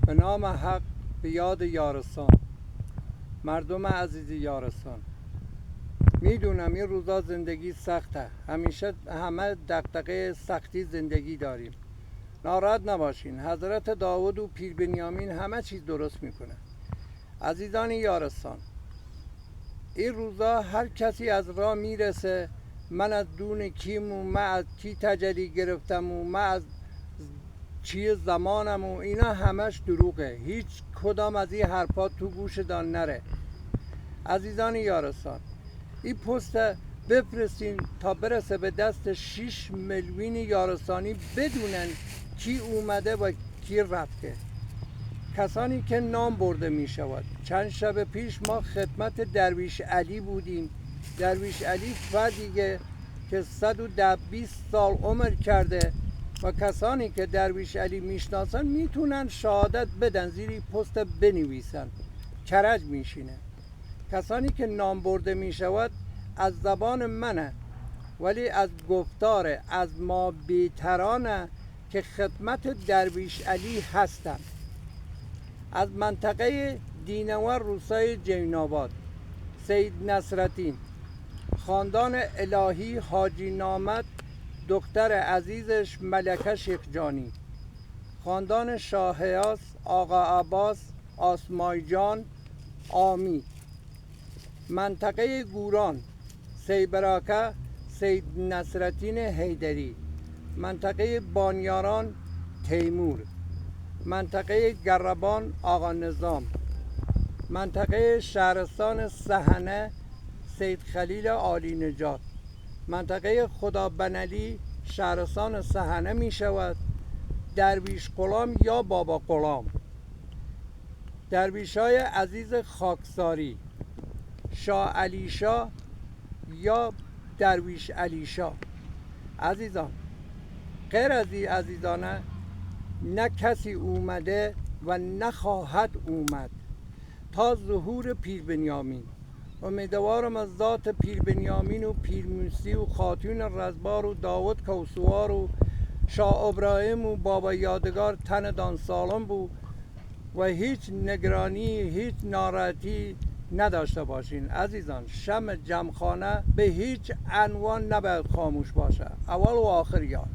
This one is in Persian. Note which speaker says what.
Speaker 1: به نام حق، به یاد یارستان. مردم عزیز یارستان، میدونم این روزا زندگی سخته، همیشه همه دغدغه سختی زندگی داریم. ناراحت نباشین، حضرت داود و پیر بنیامین همه چیز درست میکنه. عزیزان یارستان، این روزا هر کسی از راه میرسه من از دون کیم و من از کی تجلی گرفتم و من از چی زمانم و اینا همش دروغه. هیچ کدام از این حرفا تو گوشتان نره. عزیزان یارستان، این پست بفرستین تا برسه به دست 6 میلیون یارستانی بدونن کی اومده و کی رفته. کسانی که نام برده می شود. چند شب پیش ما خدمت درویش علی بودیم. درویش علی فردیه که 120 سال عمر کرده و کسانی که درویش علی میشناسن میتونن شهادت بدن، زیری پست بنویسن، کرج میشینه. کسانی که نام برده میشود از زبان منه، ولی از گفتار از ما بیترانه که خدمت درویش علی هستن. از منطقه دینور روستای جین‌آباد، سید نصرالدین، خاندان الهی حاجی نامت، دختر عزیزش ملکه شیخ جانی، خاندان شاهیاس، آقا عباس، آسمای جان، آمی، منطقه گوران، سیبراکه، سید نصرالدین حیدری، منطقه بانیاران، تیمور، منطقه گربان، آقا نظام، منطقه شهرستان سحنه، سید خلیل عالی نجات، منطقه خدا بنعلی، شهرستان سحنه می شود. درویش غلام یا بابا غلام، درویش های عزیز خاکساری، شاه علی شاه یا درویش علی شاه. عزیزان، غیر از این عزیزانه نه کسی اومده و نخواهد اومد تا ظهور پیر بنیامین. امیدوارم از ذات پیر بنیامین و پیر موسی و خاتون رزبار و داود کوسوار و شاه ابراهیم و بابا یادگار تندان سالم بود و هیچ نگرانی، هیچ ناراحتی نداشته باشین. عزیزان، شمع جمخانه به هیچ عنوان نباید خاموش باشه، اول و آخر یاد.